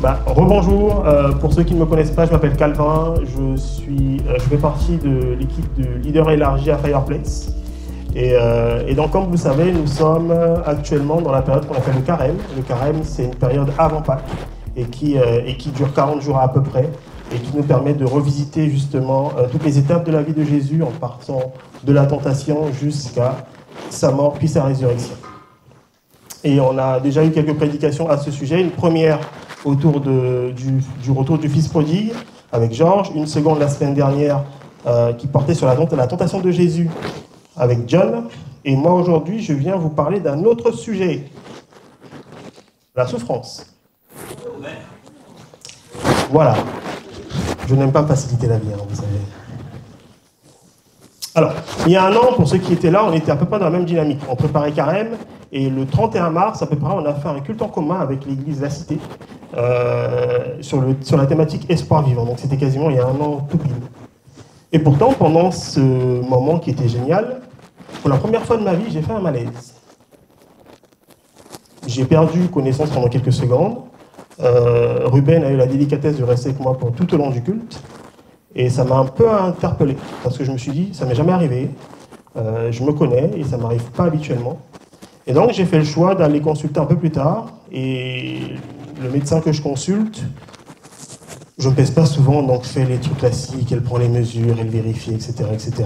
Rebonjour, pour ceux qui ne me connaissent pas, je m'appelle Calvin, je fais partie de l'équipe de leader élargi à Fireplace. Et donc, comme vous le savez, nous sommes actuellement dans la période qu'on appelle le carême. Le carême, c'est une période avant Pâques et qui dure 40 jours à peu près et qui nous permet de revisiter justement toutes les étapes de la vie de Jésus en partant de la tentation jusqu'à sa mort puis sa résurrection. Et on a déjà eu quelques prédications à ce sujet. Une première autour du retour du Fils prodigue avec Georges. Une seconde la semaine dernière qui portait sur la tentation de Jésus avec John. Et moi aujourd'hui, je viens vous parler d'un autre sujet. La souffrance. Voilà. Je n'aime pas me faciliter la vie, hein, vous savez. Alors, il y a un an, pour ceux qui étaient là, on était à peu près dans la même dynamique. On préparait Carême, et le 31 mars, à peu près, on a fait un culte en commun avec l'église La Cité sur la thématique Espoir vivant. Donc c'était quasiment il y a un an tout pile. Et pourtant, pendant ce moment qui était génial, pour la première fois de ma vie, j'ai fait un malaise. J'ai perdu connaissance pendant quelques secondes. Ruben a eu la délicatesse de rester avec moi pour tout au long du culte. Et ça m'a un peu interpellé, parce que je me suis dit, ça m'est jamais arrivé, je me connais et ça ne m'arrive pas habituellement. Et donc j'ai fait le choix d'aller consulter un peu plus tard, et le médecin que je consulte, je ne pèse pas souvent, donc fait les trucs classiques, elle prend les mesures, elle vérifie, etc. etc.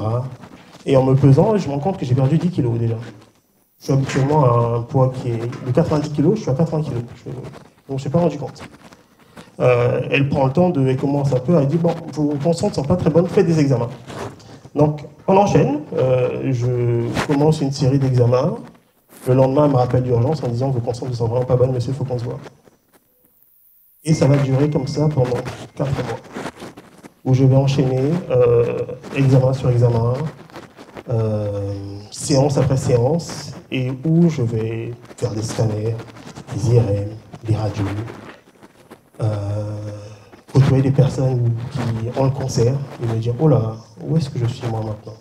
Et en me pesant, je me rends compte que j'ai perdu 10 kilos déjà. Je suis habituellement à un poids qui est de 90 kilos, je suis à 80 kilos. Donc je ne me suis pas rendu compte. Elle prend le temps, elle commence un peu à dire, bon, vos constantes ne sont pas très bonnes, faites des examens. Donc, on enchaîne, je commence une série d'examens. Le lendemain, elle me rappelle d'urgence en disant, vos constantes ne sont vraiment pas bonnes, monsieur, il faut qu'on se voit. Et ça va durer comme ça pendant 4 mois, où je vais enchaîner examen sur examen, séance après séance, et où je vais faire des scanners, des IRM, des radios, côtoyer des personnes qui ont le cancer et me dire, oh là, où est-ce que je suis moi maintenant?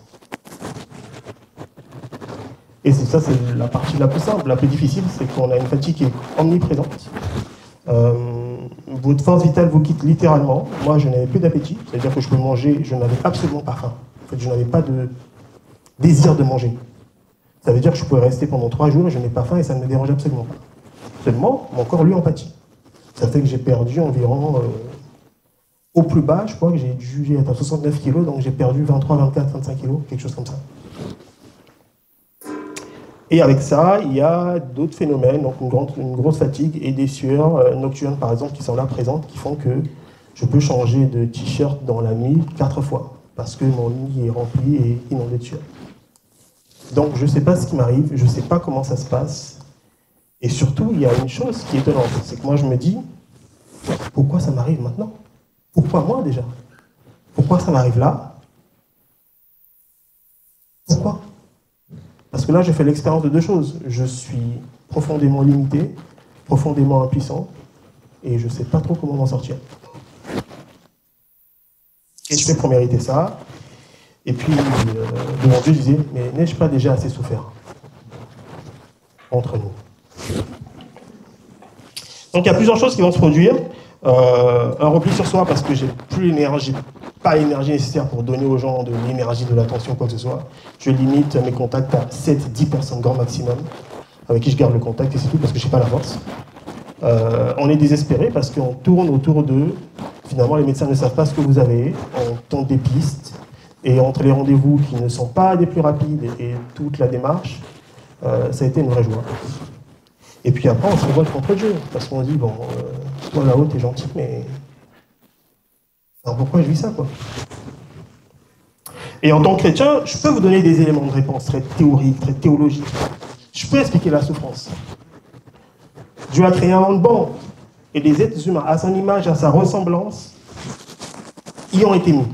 Et ça, c'est la partie la plus simple. La plus difficile, c'est qu'on a une fatigue qui est omniprésente. Votre force vitale vous quitte littéralement. Moi, je n'avais plus d'appétit, c'est-à-dire que je peux manger, je n'avais absolument pas faim. En fait, je n'avais pas de désir de manger. Ça veut dire que je pouvais rester pendant 3 jours et je n'ai pas faim et ça ne me dérange absolument pas. Seulement, mon corps, lui, en pâtit. Ça fait que j'ai perdu environ, au plus bas, je crois que j'ai dû être à 69 kg, donc j'ai perdu 23, 24, 25 kg, quelque chose comme ça. Et avec ça, il y a d'autres phénomènes, donc une grosse fatigue et des sueurs nocturnes, par exemple, qui sont là présentes, qui font que je peux changer de t-shirt dans la nuit 4 fois, parce que mon lit est rempli et inondé de sueur. Donc, je ne sais pas ce qui m'arrive, je ne sais pas comment ça se passe. Et surtout, il y a une chose qui est étonnante, c'est que moi, je me dis, pourquoi ça m'arrive maintenant? Pourquoi moi, déjà? Pourquoi ça m'arrive là? Pourquoi? Parce que là, j'ai fait l'expérience de 2 choses. Je suis profondément limité, profondément impuissant, et je ne sais pas trop comment m'en sortir. Et je fais pour mériter ça. Et puis, devant Dieu, je disais, mais n'ai-je pas déjà assez souffert? Entre nous. Donc, il y a plusieurs choses qui vont se produire. Un repli sur soi, parce que j'ai plus l'énergie, pas l'énergie nécessaire pour donner aux gens de l'énergie, de l'attention, quoi que ce soit. Je limite mes contacts à 7-10 personnes grand maximum, avec qui je garde le contact et c'est tout, parce que je n'ai pas la force. On est désespéré parce qu'on tourne autour d'eux. Finalement, les médecins ne savent pas ce que vous avez. On tente des pistes. Et entre les rendez-vous qui ne sont pas des plus rapides et toute la démarche, ça a été une vraie joie. Et puis après, on se révolte contre Dieu, parce qu'on dit, bon, toi là-haut, t'es gentil, mais alors pourquoi je vis ça, quoi? Et en tant que chrétien, je peux vous donner des éléments de réponse très théoriques, très théologiques. Je peux expliquer la souffrance. Dieu a créé un monde bon, et les êtres humains, à son image, à sa ressemblance, y ont été mis,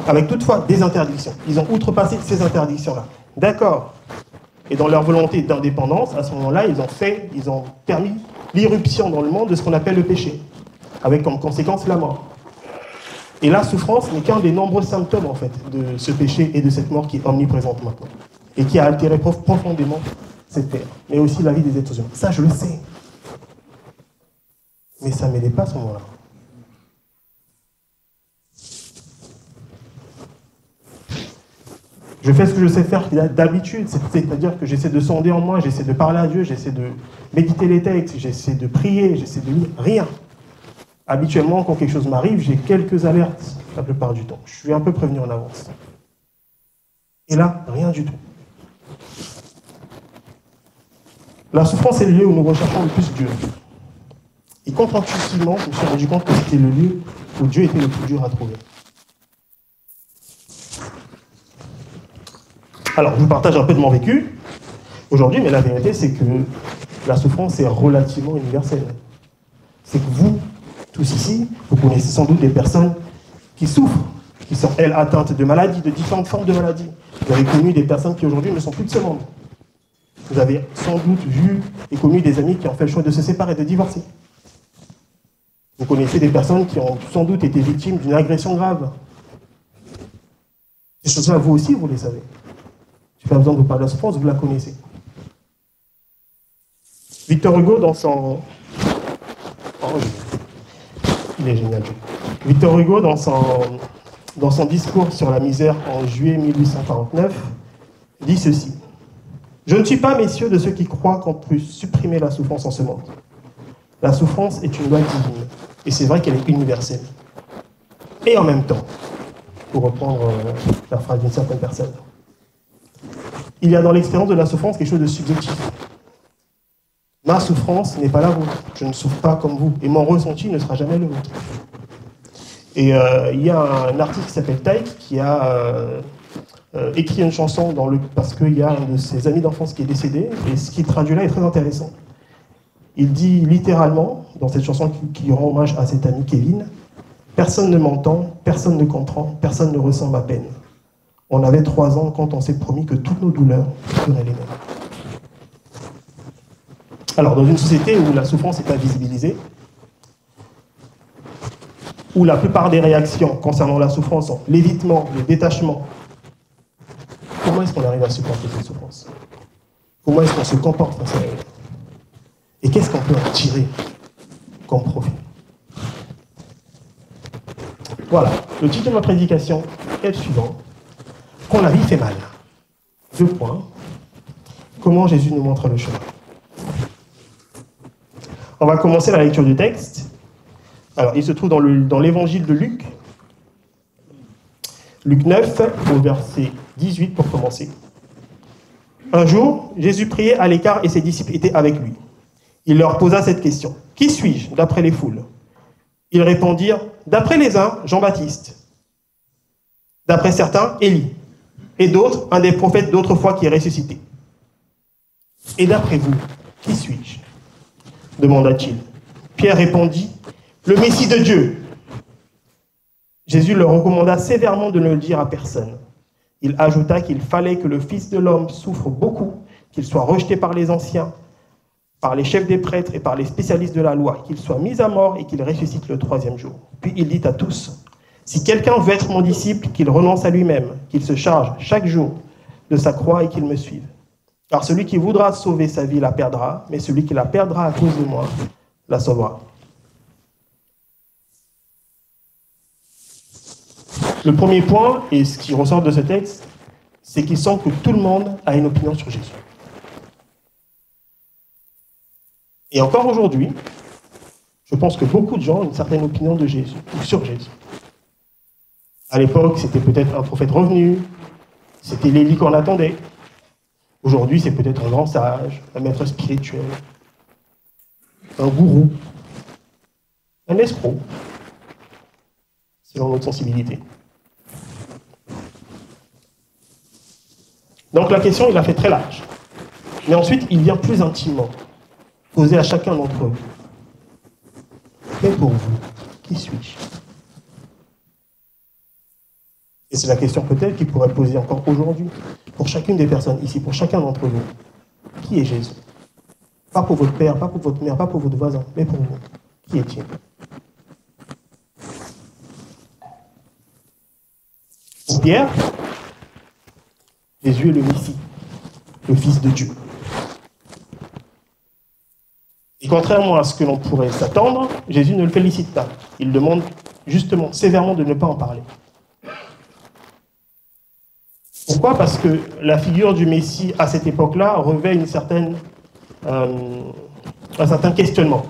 avec toutefois des interdictions. Ils ont outrepassé ces interdictions-là. D'accord. Et dans leur volonté d'indépendance, à ce moment-là, ils ont permis l'irruption dans le monde de ce qu'on appelle le péché, avec comme conséquence la mort. Et la souffrance n'est qu'un des nombreux symptômes, en fait, de ce péché et de cette mort qui est omniprésente maintenant, et qui a altéré profondément cette terre, mais aussi la vie des êtres humains. Ça, je le sais. Mais ça ne m'aidait pas à ce moment-là. Je fais ce que je sais faire d'habitude, c'est-à-dire que j'essaie de sonder en moi, j'essaie de parler à Dieu, j'essaie de méditer les textes, j'essaie de prier, j'essaie de lire. Rien. Habituellement, quand quelque chose m'arrive, j'ai quelques alertes la plupart du temps. Je suis un peu prévenu en avance. Et là, rien du tout. La souffrance est le lieu où nous recherchons le plus Dieu. Et contre-intuitivement, je me suis rendu compte que c'était le lieu où Dieu était le plus dur à trouver. Alors, je vous partage un peu de mon vécu aujourd'hui, mais la vérité, c'est que la souffrance est relativement universelle. C'est que vous, tous ici, vous connaissez sans doute des personnes qui souffrent, qui sont, elles, atteintes de maladies, de différentes formes de maladies. Vous avez connu des personnes qui, aujourd'hui, ne sont plus de ce monde. Vous avez sans doute vu et connu des amis qui ont fait le choix de se séparer, de divorcer. Vous connaissez des personnes qui ont sans doute été victimes d'une agression grave. Ces choses-là, vous aussi, vous les savez. Je n'ai pas besoin de vous parler de la souffrance, vous la connaissez. Victor Hugo, dans son... Oh, il est génial. Victor Hugo, dans son discours sur la misère en juillet 1849, dit ceci. « Je ne suis pas, messieurs, de ceux qui croient qu'on peut supprimer la souffrance en ce monde. La souffrance est une loi divine, et c'est vrai qu'elle est universelle. Et en même temps, pour reprendre la phrase d'une certaine personne, il y a dans l'expérience de la souffrance quelque chose de subjectif. Ma souffrance n'est pas la vôtre, je ne souffre pas comme vous, et mon ressenti ne sera jamais le vôtre. » Et il y a un artiste qui s'appelle Taïk qui a écrit une chanson parce qu'il y a un de ses amis d'enfance qui est décédé, et ce qu'il traduit là est très intéressant. Il dit littéralement, dans cette chanson qui rend hommage à cet ami Kevin, « Personne ne m'entend, personne ne comprend, personne ne ressent ma peine. On avait 3 ans quand on s'est promis que toutes nos douleurs seraient les mêmes. » Alors, dans une société où la souffrance est invisibilisée, où la plupart des réactions concernant la souffrance sont l'évitement, le détachement, comment est-ce qu'on arrive à supporter cette souffrance? Comment est-ce qu'on se comporte face à elle? Et qu'est-ce qu'on peut en tirer comme profit? Voilà, le titre de ma prédication est le suivant. Quand la vie fait mal. 2 points. Comment Jésus nous montre le chemin? On va commencer la lecture du texte. Alors, il se trouve dans l'évangile de Luc. Luc 9, au verset 18 pour commencer. Un jour, Jésus priait à l'écart et ses disciples étaient avec lui. Il leur posa cette question. « Qui suis-je d'après les foules ?» Ils répondirent, « D'après les uns, Jean-Baptiste. D'après certains, Élie. Et d'autres, un des prophètes d'autrefois qui est ressuscité. Et d'après vous, qui suis-je » demanda-t-il. Pierre répondit, « Le Messie de Dieu. » Jésus leur recommanda sévèrement de ne le dire à personne. Il ajouta qu'il fallait que le Fils de l'homme souffre beaucoup, qu'il soit rejeté par les anciens, par les chefs des prêtres et par les spécialistes de la loi, qu'il soit mis à mort et qu'il ressuscite le 3e jour. Puis il dit à tous, « Si quelqu'un veut être mon disciple, qu'il renonce à lui-même, qu'il se charge chaque jour de sa croix et qu'il me suive. Car celui qui voudra sauver sa vie la perdra, mais celui qui la perdra à cause de moi la sauvera. » Le premier point, et ce qui ressort de ce texte, c'est qu'il semble que tout le monde a une opinion sur Jésus. Et encore aujourd'hui, je pense que beaucoup de gens ont une certaine opinion de Jésus, ou sur Jésus. À l'époque, c'était peut-être un prophète revenu, c'était l'Élie qu'on attendait. Aujourd'hui, c'est peut-être un grand sage, un maître spirituel, un gourou, un escroc, selon notre sensibilité. Donc la question, il la fait très large. Mais ensuite, il vient plus intimement, poser à chacun d'entre vous. Mais pour vous, qui suis-je? Et c'est la question peut-être qu'il pourrait poser encore aujourd'hui, pour chacune des personnes ici, pour chacun d'entre vous. Qui est Jésus? Pas pour votre père, pas pour votre mère, pas pour votre voisin, mais pour vous. Qui est-il? Pour Pierre, Jésus est le Messie, le Fils de Dieu. Et contrairement à ce que l'on pourrait s'attendre, Jésus ne le félicite pas. Il demande justement, sévèrement, de ne pas en parler. Pourquoi? Parce que la figure du Messie à cette époque-là revêt un certain questionnement.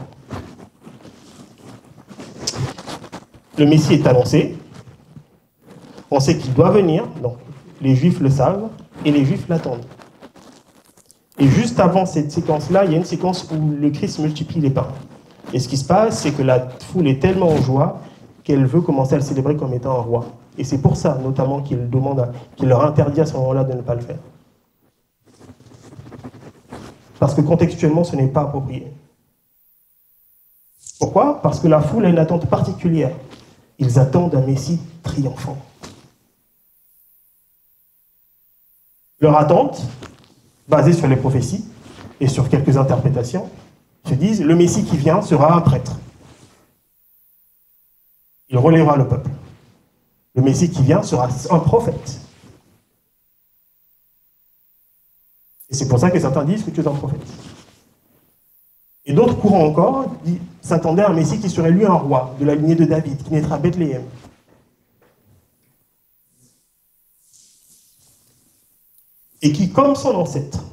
Le Messie est annoncé, on sait qu'il doit venir, donc les Juifs le savent, et les Juifs l'attendent. Et juste avant cette séquence-là, il y a une séquence où le Christ multiplie les pains. Et ce qui se passe, c'est que la foule est tellement en joie qu'elle veut commencer à le célébrer comme étant un roi. Et c'est pour ça, notamment, qu'il leur interdit à ce moment-là de ne pas le faire. Parce que contextuellement, ce n'est pas approprié. Pourquoi? Parce que la foule a une attente particulière. Ils attendent un Messie triomphant. Leur attente, basée sur les prophéties et sur quelques interprétations, se disent, le Messie qui vient sera un prêtre. Il relèvera le peuple. Le Messie qui vient sera un prophète. Et c'est pour ça que certains disent que tu es un prophète. Et d'autres courants encore s'attendaient à un Messie qui serait lui un roi de la lignée de David, qui naîtra à Bethléem. Et qui, comme son ancêtre,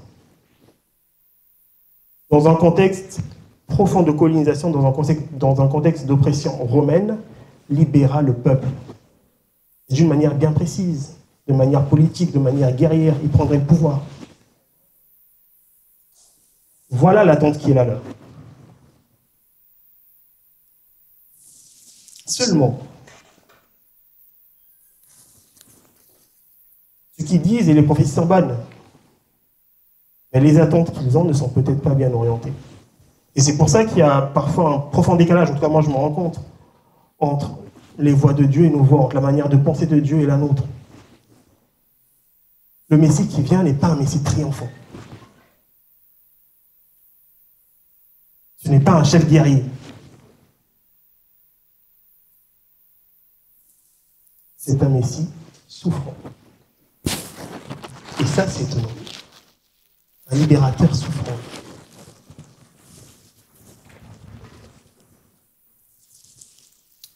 dans un contexte profond de colonisation, dans un contexte d'oppression romaine, libéra le peuple. D'une manière bien précise, de manière politique, de manière guerrière, il prendrait le pouvoir. Voilà l'attente qui est là. Seulement, ce qu'ils disent et les prophéties sont bonnes, mais les attentes qu'ils ont ne sont peut-être pas bien orientées. Et c'est pour ça qu'il y a parfois un profond décalage, en tout cas moi je me rends compte, entre les voix de Dieu et nos voix, entre la manière de penser de Dieu et la nôtre. Le Messie qui vient n'est pas un Messie triomphant. Ce n'est pas un chef guerrier. C'est un Messie souffrant. Et ça, c'est étonnant. Un libérateur souffrant.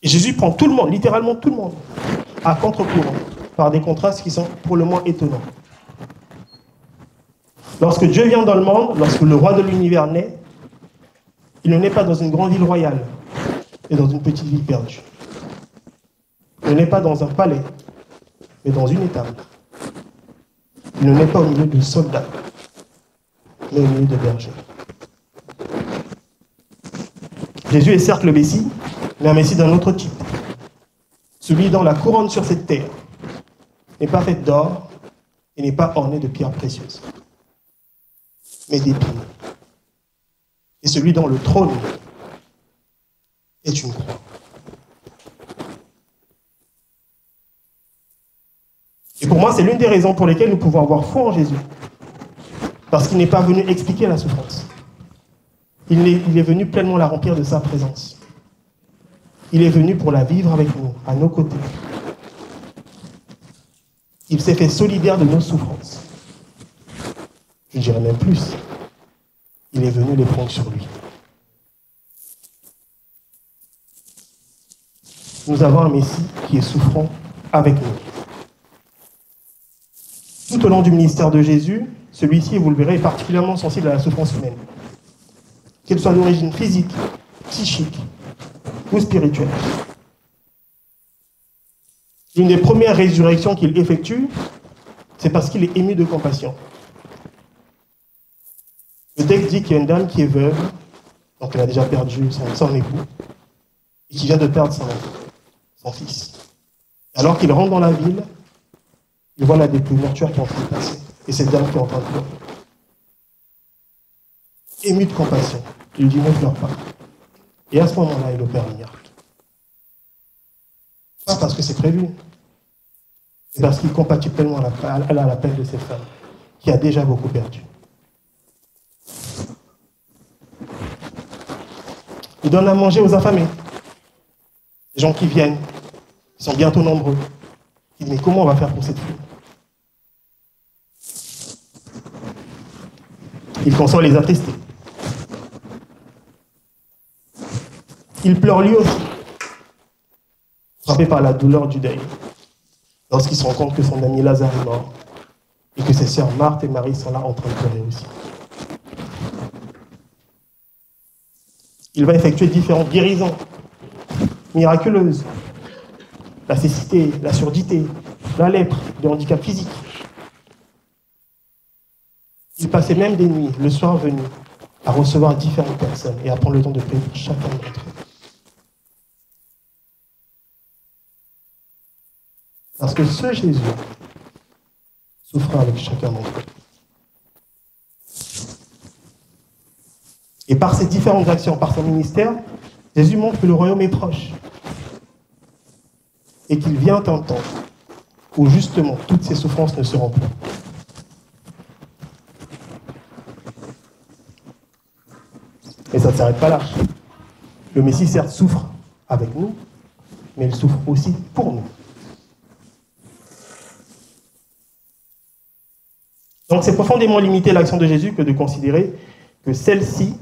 Et Jésus prend tout le monde, littéralement tout le monde, à contre-courant, par des contrastes qui sont pour le moins étonnants. Lorsque Dieu vient dans le monde, lorsque le roi de l'univers naît, il ne naît pas dans une grande ville royale, mais dans une petite ville perdue. Il ne naît pas dans un palais, mais dans une étable. Il ne naît pas au milieu de soldats, mais au milieu de bergers. Jésus est certes le Messie, mais un Messie d'un autre type. Celui dont la couronne sur cette terre n'est pas faite d'or et n'est pas ornée de pierres précieuses, mais d'épines. Et celui dont le trône est une croix. Et pour moi, c'est l'une des raisons pour lesquelles nous pouvons avoir foi en Jésus. Parce qu'il n'est pas venu expliquer la souffrance. Il est venu pleinement la remplir de sa présence. Il est venu pour la vivre avec nous, à nos côtés. Il s'est fait solidaire de nos souffrances. Je dirais même plus. Il est venu les prendre sur lui. Nous avons un Messie qui est souffrant avec nous. Tout au long du ministère de Jésus, celui-ci, vous le verrez, est particulièrement sensible à la souffrance humaine. Qu'elle soit d'origine physique, psychique ou spirituelle. L'une des premières résurrections qu'il effectue, c'est parce qu'il est ému de compassion. Le texte dit qu'il y a une dame qui est veuve, donc elle a déjà perdu son époux, et qui vient de perdre son fils. Alors qu'il rentre dans la ville, il voit la dépouille mortuaire qui est en train de passer, et cette dame qui est en train de pleurer. Ému de compassion, il lui dit ne pleure pas. Et à ce moment-là, il opère un miracle. Pas parce que c'est prévu, mais parce qu'il compatit pleinement à la peine de cette femme, qui a déjà beaucoup perdu. Il donne à manger aux affamés. Les gens qui viennent, ils sont bientôt nombreux. Il dit, mais comment on va faire pour cette foule? Il console les attristés. Il pleure lui aussi, frappé par la douleur du deuil, lorsqu'il se rend compte que son ami Lazare est mort Et que ses sœurs Marthe et Marie sont là en train de pleurer aussi. Il va effectuer différentes guérisons miraculeuses. La cécité, la surdité, la lèpre, le handicap physique. Il passait même des nuits, le soir venu, à recevoir différentes personnes et à prendre le temps de prier pour chacun d'entre eux. Parce que ce Jésus souffra avec chacun d'entre eux. Et par ses différentes actions, par son ministère, Jésus montre que le royaume est proche. Et qu'il vient un temps où justement toutes ces souffrances ne seront plus. Et ça ne s'arrête pas là. Le Messie, certes, souffre avec nous, mais il souffre aussi pour nous. Donc c'est profondément limiter l'action de Jésus que de considérer que celle-ci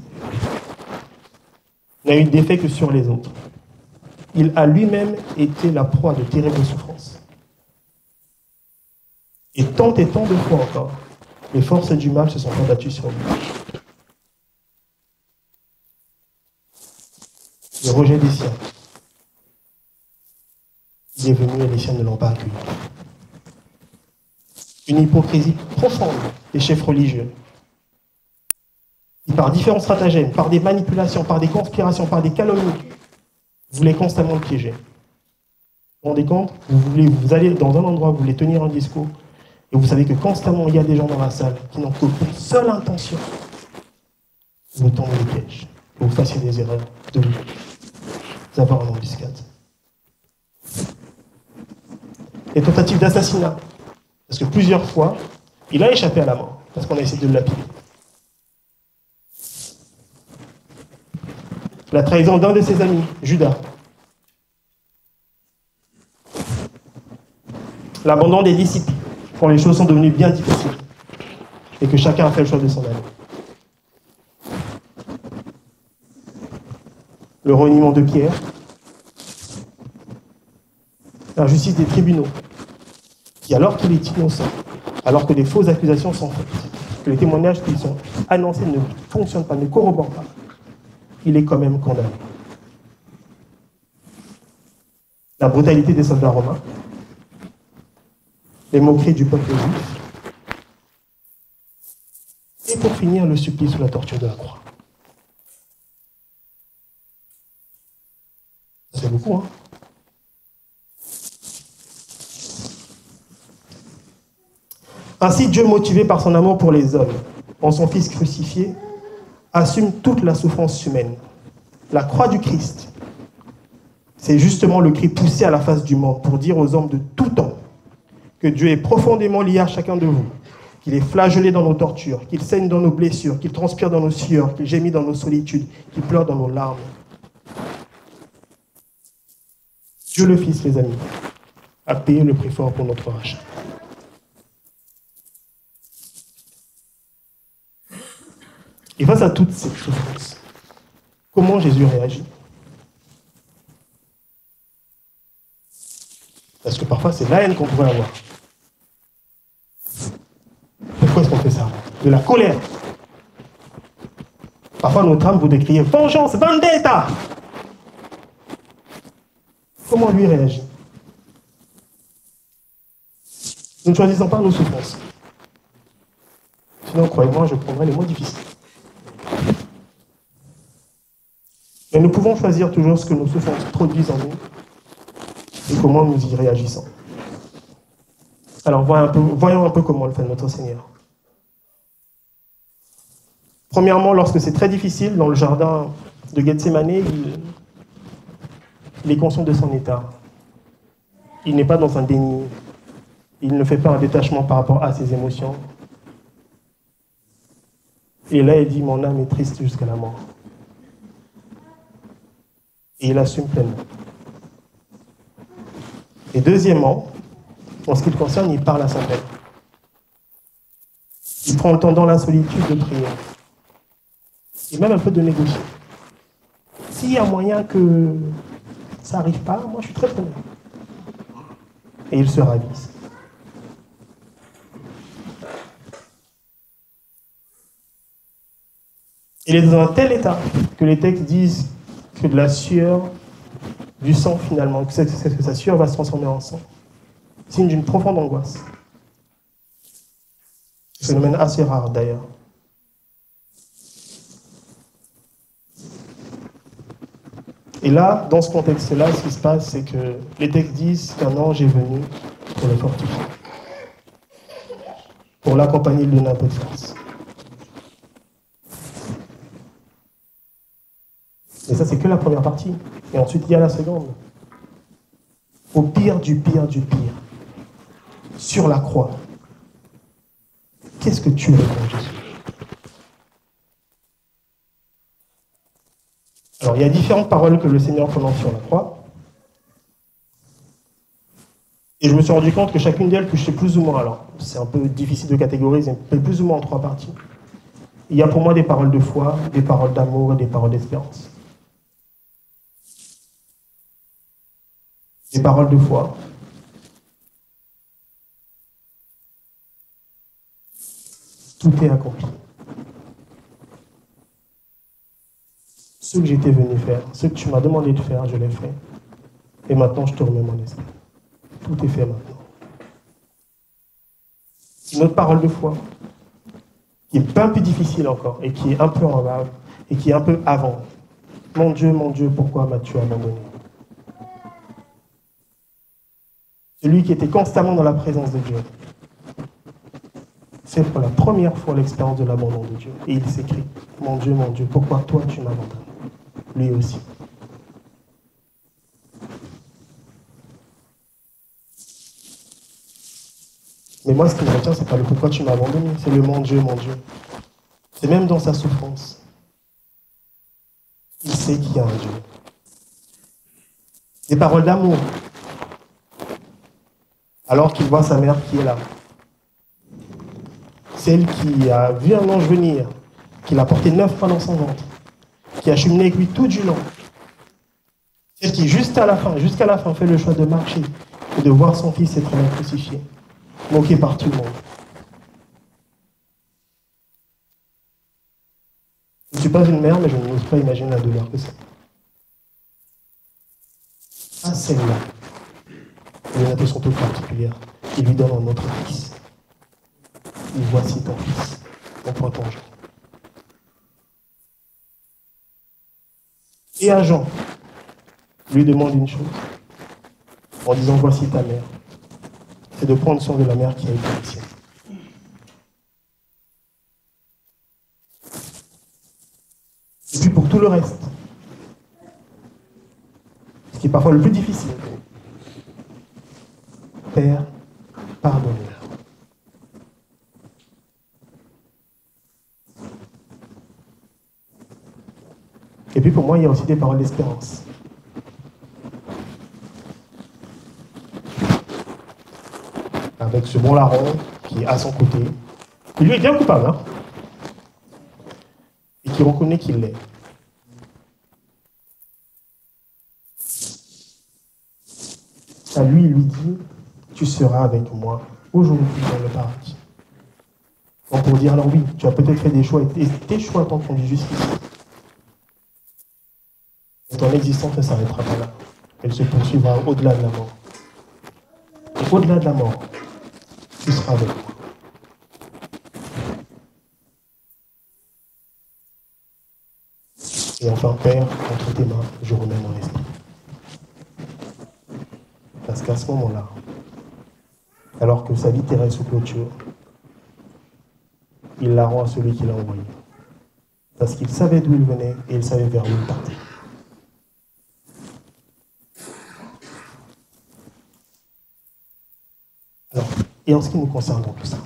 n'a eu d'effet que sur les autres. Il a lui-même été la proie de terribles souffrances. Et tant de fois encore, les forces du mal se sont abattues sur lui. Le rejet des siens. Il est venu et les siens ne l'ont pas accueilli. Une hypocrisie profonde des chefs religieux, qui par différents stratagèmes, par des manipulations, par des conspirations, par des calomnies, voulaient constamment le piéger. Vous vous rendez compte? Vous allez dans un endroit, vous voulez tenir un discours, et vous savez que constamment il y a des gens dans la salle qui n'ont que pour seule intention de vous tendre les pièges, que vous fassiez des erreurs, de vous avoir en embuscade. Les tentatives d'assassinat. Parce que plusieurs fois, il a échappé à la mort, parce qu'on a essayé de le lapider. La trahison d'un de ses amis, Judas. L'abandon des disciples, quand les choses sont devenues bien difficiles, et que chacun a fait le choix de s'en aller. Le reniement de Pierre. L'injustice des tribunaux. Qui, alors qu'il est innocent, alors que des fausses accusations sont faites, que les témoignages qui sont annoncés ne fonctionnent pas, ne corroborent pas, il est quand même condamné. La brutalité des soldats romains, les moqueries du peuple juif, et pour finir, le supplice sous la torture de la croix. Ça fait beaucoup, hein? Ainsi, Dieu, motivé par son amour pour les hommes, en son Fils crucifié, assume toute la souffrance humaine. La croix du Christ, c'est justement le cri poussé à la face du monde pour dire aux hommes de tout temps que Dieu est profondément lié à chacun de vous, qu'il est flagellé dans nos tortures, qu'il saigne dans nos blessures, qu'il transpire dans nos sueurs, qu'il gémit dans nos solitudes, qu'il pleure dans nos larmes. Dieu le Fils, les amis, a payé le prix fort pour notre rachat. Et face à toutes ces souffrances, comment Jésus réagit? Parce que parfois, c'est la haine qu'on pourrait avoir. Pourquoi est-ce qu'on fait ça? De la colère. Parfois, notre âme voudrait crier « Vengeance, vendetta !» Comment lui réagit? Nous ne choisissons pas nos souffrances. Sinon, croyez-moi, je prendrai les mots difficiles. Mais nous pouvons choisir toujours ce que nos souffrances produisent en nous et comment nous y réagissons. Alors, voyons un peu comment le fait notre Seigneur. Premièrement, lorsque c'est très difficile, dans le jardin de Gethsémane, il est conscient de son état. Il n'est pas dans un déni. Il ne fait pas un détachement par rapport à ses émotions. Et là, il dit, mon âme est triste jusqu'à la mort. Et il assume pleinement. Et deuxièmement, en ce qui le concerne, il parle à son Père. Il prend le temps dans la solitude de prier. Et même un peu de négocier. S'il y a moyen que ça n'arrive pas, moi je suis très preneur. Et il se ravise. Il est dans un tel état que les textes disent que de la sueur, du sang finalement, que sa sueur va se transformer en sang. Signe d'une profonde angoisse. Phénomène assez rare d'ailleurs. Et là, dans ce contexte-là, ce qui se passe, c'est que les textes disent qu'un ange est venu pour le fortifier, pour l'accompagner, lui donner un peu de force. Et ça, c'est que la première partie. Et ensuite, il y a la seconde. Au pire du pire du pire, sur la croix, qu'est-ce que tu réponds, Jésus? Alors, il y a différentes paroles que le Seigneur prononce sur la croix. Et je me suis rendu compte que chacune d'elles touchait plus ou moins, alors c'est un peu difficile de catégoriser, mais plus ou moins en 3 parties. Il y a pour moi des paroles de foi, des paroles d'amour et des paroles d'espérance. Des paroles de foi. Tout est accompli. Ce que j'étais venu faire, ce que tu m'as demandé de faire, je l'ai fait. Et maintenant, je te remets mon esprit. Tout est fait maintenant. Une autre parole de foi, qui est un peu difficile encore, et qui est un peu en bas, et qui est un peu avant. Mon Dieu, pourquoi m'as-tu abandonné? Celui qui était constamment dans la présence de Dieu. C'est pour la première fois l'expérience de l'abandon de Dieu. Et il s'écrit, mon Dieu, pourquoi toi tu m'abandonnes? Lui aussi. Mais moi, ce qui me retient, c'est pas le pourquoi tu m'as abandonné, c'est le mon Dieu. C'est même dans sa souffrance. Il sait qu'il y a un Dieu. Des paroles d'amour. Alors qu'il voit sa mère qui est là. Celle qui a vu un ange venir, qui l'a porté 9 mois dans son ventre, qui a cheminé avec lui tout du long. Celle qui, jusqu'à la fin, fait le choix de marcher et de voir son fils être crucifié, moqué par tout le monde. Je ne suis pas une mère, mais je n'ose pas imaginer la douleur que c'est. À celle-là, il y a une attention toute particulière qui lui donne un autre fils. Et voici ton fils, on prend ton Jean. Et à Jean, lui demande une chose, en disant voici ta mère, c'est de prendre soin de la mère qui a été la sienne. Et puis pour tout le reste, ce qui est parfois le plus difficile, Père, pardonne-leur. Et puis pour moi, il y a aussi des paroles d'espérance. Avec ce bon larron qui est à son côté, qui lui est bien coupable, hein, et qui reconnaît qu'il l'est. À lui, il lui dit, tu seras avec moi aujourd'hui dans le paradis. Donc pour dire, alors oui, tu as peut-être fait des choix, et tes choix t'ont conduit jusqu'ici. Et ton existence ne s'arrêtera pas là. Elle se poursuivra au-delà de la mort. Et au-delà de la mort, tu seras avec moi. Et enfin, Père, entre tes mains, je remets mon esprit. Parce qu'à ce moment-là, alors que sa vie terrestre sous clôture, il la rend à celui qui l'a envoyé. Parce qu'il savait d'où il venait et il savait vers où il partait. Alors, et en ce qui nous concerne dans tout ça,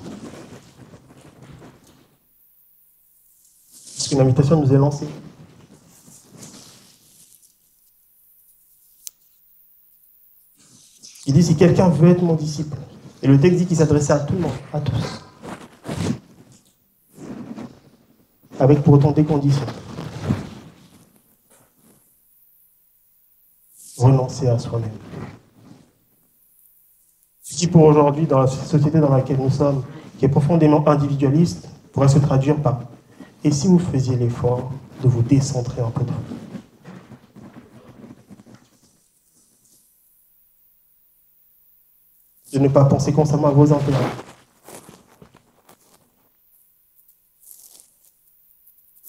parce qu'une invitation nous est lancée. Il dit, si quelqu'un veut être mon disciple, et le texte dit qu'il s'adressait à tout le monde, à tous, avec pour autant des conditions. Renoncer à soi-même. Ce qui pour aujourd'hui, dans la société dans laquelle nous sommes, qui est profondément individualiste, pourrait se traduire par Et si vous faisiez l'effort de vous décentrer un peu de vous? De ne pas penser constamment à vos intérêts.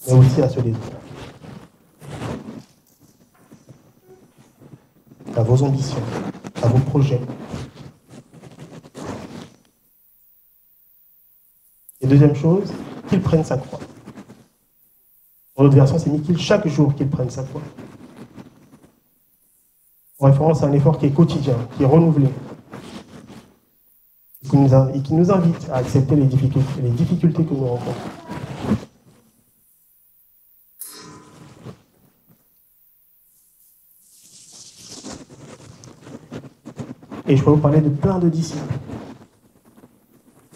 Mais aussi à ceux des autres. À vos ambitions, à vos projets. Et deuxième chose, qu'il prenne sa croix. Dans l'autre version, c'est mis qu'il chaque jour qu'il prenne sa croix. En référence à un effort qui est quotidien, qui est renouvelé, et qui nous invite à accepter les difficultés que nous rencontrons. Et je peux vous parler de plein de disciples.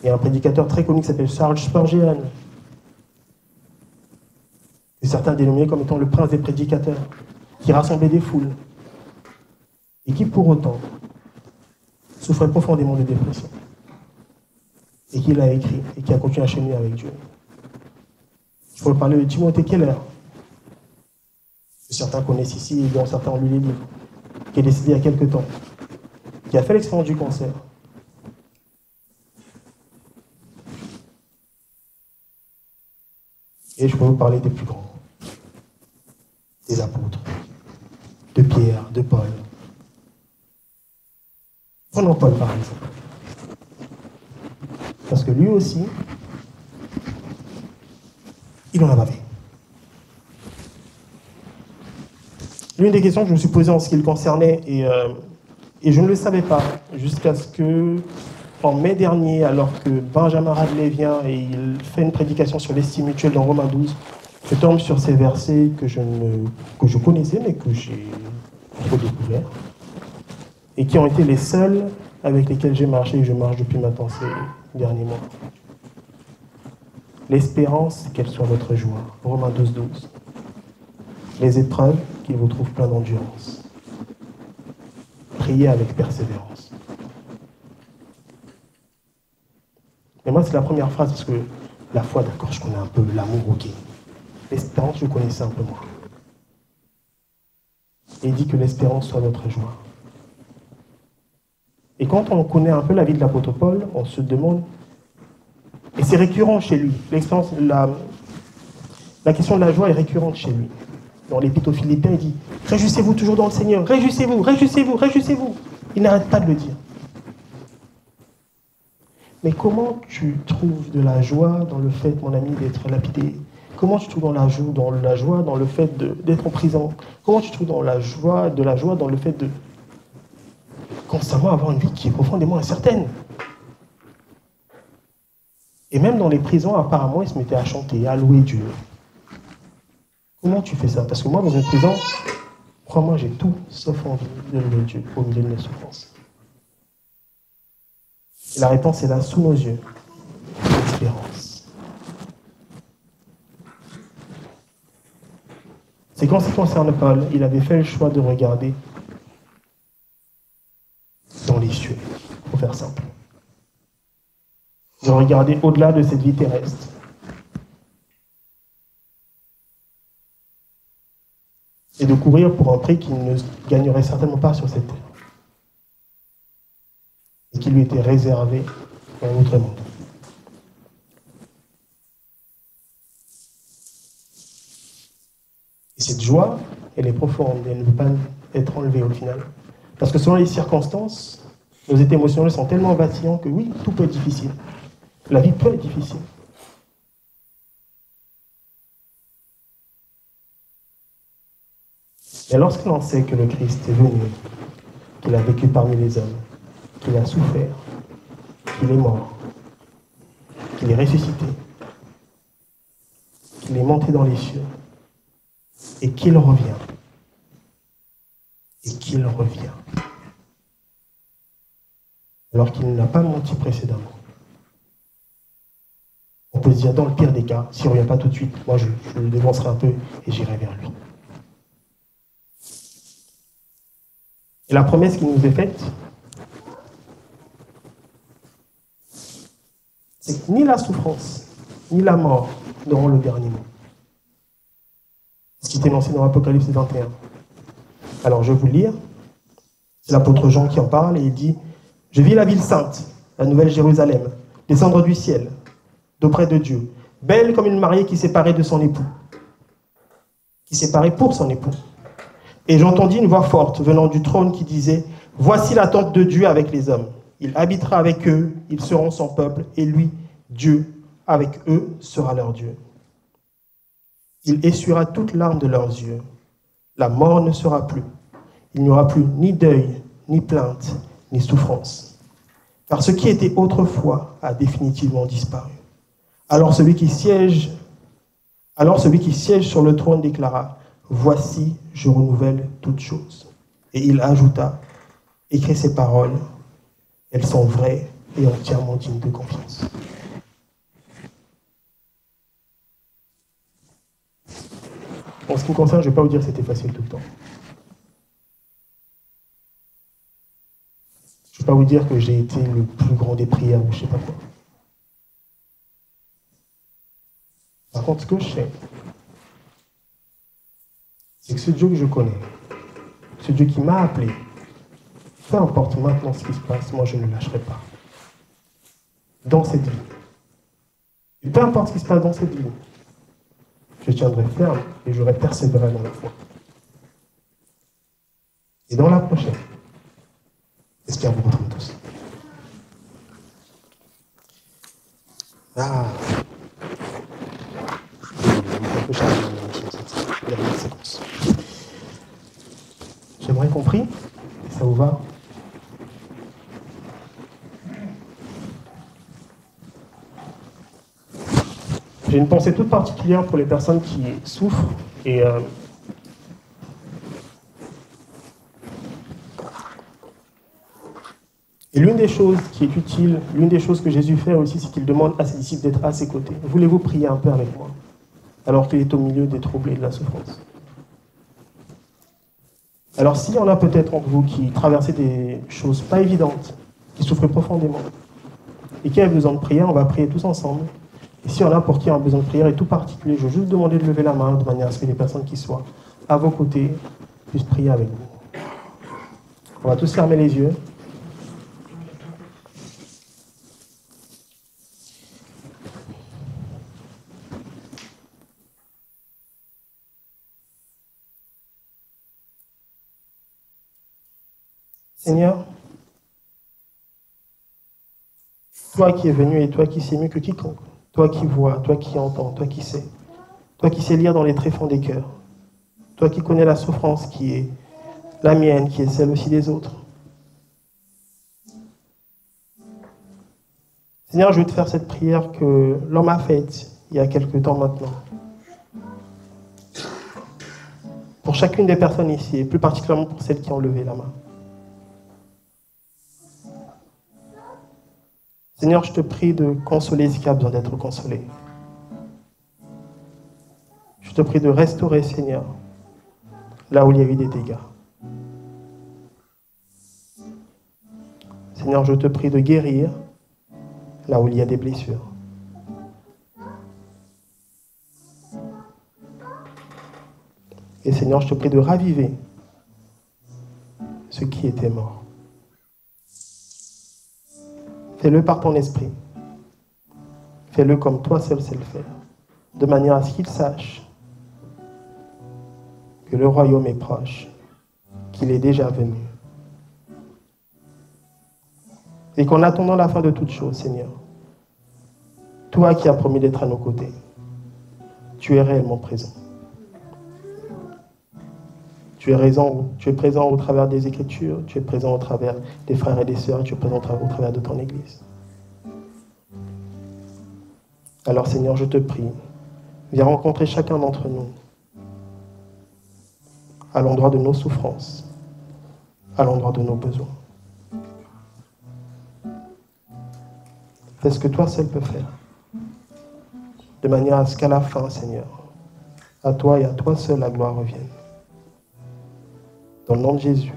Il y a un prédicateur très connu qui s'appelle Charles Spurgeon, que certains dénominaient comme étant le prince des prédicateurs, qui rassemblait des foules, et qui pour autant souffrait profondément de dépression, et qui l'a écrit, et qui a continué à cheminer avec Dieu. Je peux vous parler de Timothy Keller, que certains connaissent ici, et dont certains ont lu les livres, qui est décédé il y a quelque temps, qui a fait l'expérience du cancer. Et je peux vous parler des plus grands, des apôtres, de Pierre, de Paul. Prenons Paul par exemple. Parce que lui aussi, il en a bavé. L'une des questions que je me suis posée en ce qui le concernait, et je ne le savais pas, jusqu'à ce que, en mai dernier, alors que Benjamin Radley vient et il fait une prédication sur l'estime mutuelle dans Romains 12, je tombe sur ces versets que je connaissais, mais que j'ai redécouverts, et qui ont été les seuls avec lesquels j'ai marché et que je marche depuis maintenant ces derniers mois. L'espérance, qu'elle soit votre joie. Romains 12, 12. Les épreuves, qu'ils vous trouvent plein d'endurance. Priez avec persévérance. Et moi, c'est la première phrase, parce que la foi, d'accord, je connais un peu, l'amour, ok. L'espérance, je connaissais un peu moins. Et il dit que l'espérance soit notre joie. Et quand on connaît un peu la vie de l'apôtre Paul, on se demande, et c'est récurrent chez lui, la question de la joie est récurrente chez lui. Dans l'Épître aux Philippiens, il dit « Réjouissez-vous toujours dans le Seigneur, réjouissez-vous, réjouissez-vous, réjouissez-vous ». Il n'arrête pas de le dire. Mais comment tu trouves de la joie dans le fait, mon ami, d'être lapidé? Comment tu trouves la joie dans le fait d'être en prison? Comment tu trouves de la joie dans le fait de constamment avoir une vie qui est profondément incertaine? Et même dans les prisons, apparemment, ils se mettaient à chanter, à louer Dieu. Comment tu fais ça? Parce que moi, dans une prison, crois-moi, j'ai tout sauf envie de louer Dieu au milieu de mes souffrances. Et la réponse est là, sous nos yeux. L'espérance. C'est qu'en ce qui concerne Paul, il avait fait le choix de regarder dans les cieux, pour faire simple. De regarder au-delà de cette vie terrestre. Et de courir pour un prix qu'il ne gagnerait certainement pas sur cette terre. Et qui lui était réservé dans un autre monde. Et cette joie, elle est profonde, elle ne peut pas être enlevée au final. Parce que selon les circonstances, nos états émotionnels sont tellement vacillants que oui, tout peut être difficile. La vie peut être difficile. Et lorsque l'on sait que le Christ est venu, qu'il a vécu parmi les hommes, qu'il a souffert, qu'il est mort, qu'il est ressuscité, qu'il est monté dans les cieux, et qu'il revient, alors qu'il n'a pas menti précédemment. On peut se dire, dans le pire des cas, s'il ne revient pas tout de suite, moi je le dévancerai un peu et j'irai vers lui. Et la promesse qui nous est faite, c'est que ni la souffrance, ni la mort, n'auront le dernier mot. Ce qui est énoncé dans Apocalypse 21. Alors je vais vous le lire. C'est l'apôtre Jean qui en parle et il dit « Je vis la ville sainte, la nouvelle Jérusalem, descendre du ciel, d'auprès de Dieu, belle comme une mariée qui s'est parée de son époux, qui s'est parée pour son époux. Et j'entendis une voix forte venant du trône qui disait « Voici la tente de Dieu avec les hommes. Il habitera avec eux, ils seront son peuple, et lui, Dieu, avec eux, sera leur Dieu. Il essuiera toute larme de leurs yeux. La mort ne sera plus. Il n'y aura plus ni deuil, ni plainte, ni souffrance. Car ce qui était autrefois a définitivement disparu. Alors celui qui siège sur le trône déclara « Voici, je renouvelle toutes choses. » Et il ajouta « Écris ces paroles, elles sont vraies et entièrement dignes de confiance. » En ce qui me concerne, je ne vais pas vous dire que c'était facile tout le temps. Je ne vais pas vous dire que j'ai été le plus grand des prières ou je ne sais pas quoi. Par contre, ce que je sais, c'est que ce Dieu que je connais, ce Dieu qui m'a appelé, peu importe maintenant ce qui se passe, moi je ne lâcherai pas. Dans cette vie. Et peu importe ce qui se passe dans cette vie, je tiendrai ferme et j'aurai persévéré dans la foi. Et dans la prochaine, j'espère vous retrouver tous. Ah. J'aimerais qu'on prie, ça vous va? J'ai une pensée toute particulière pour les personnes qui souffrent et l'une des choses qui est utile, l'une des choses que Jésus fait aussi, c'est qu'il demande à ses disciples d'être à ses côtés. Voulez-vous prier un peu avec moi, alors qu'il est au milieu des troubles et de la souffrance? Alors s'il y en a peut-être entre vous qui traversez des choses pas évidentes, qui souffrent profondément, et qui ont besoin de prière, on va prier tous ensemble. Et s'il y en a pour qui ont besoin de prière et tout particulier, je vais juste demander de lever la main de manière à ce que les personnes qui soient à vos côtés puissent prier avec vous. On va tous fermer les yeux. Seigneur, toi qui es venu et toi qui sais mieux que quiconque, toi qui vois, toi qui entends, toi qui sais lire dans les tréfonds des cœurs, toi qui connais la souffrance qui est la mienne, qui est celle aussi des autres. Seigneur, je veux te faire cette prière que l'homme a faite il y a quelque temps maintenant. Pour chacune des personnes ici, et plus particulièrement pour celles qui ont levé la main. Seigneur, je te prie de consoler ce qui a besoin d'être consolé. Je te prie de restaurer, Seigneur, là où il y a eu des dégâts. Seigneur, je te prie de guérir là où il y a des blessures. Et Seigneur, je te prie de raviver ce qui était mort. Fais-le par ton esprit. Fais-le comme toi seul sais le faire, de manière à ce qu'il sache que le royaume est proche, qu'il est déjà venu. Et qu'en attendant la fin de toutes choses, Seigneur, toi qui as promis d'être à nos côtés, tu es réellement présent. Tu es présent au travers des Écritures, tu es présent au travers des frères et des sœurs, tu es présent au travers de ton Église. Alors Seigneur, je te prie, viens rencontrer chacun d'entre nous à l'endroit de nos souffrances, à l'endroit de nos besoins. Fais ce que toi seul peux faire, de manière à ce qu'à la fin, Seigneur, à toi et à toi seul la gloire revienne. Dans le nom de Jésus.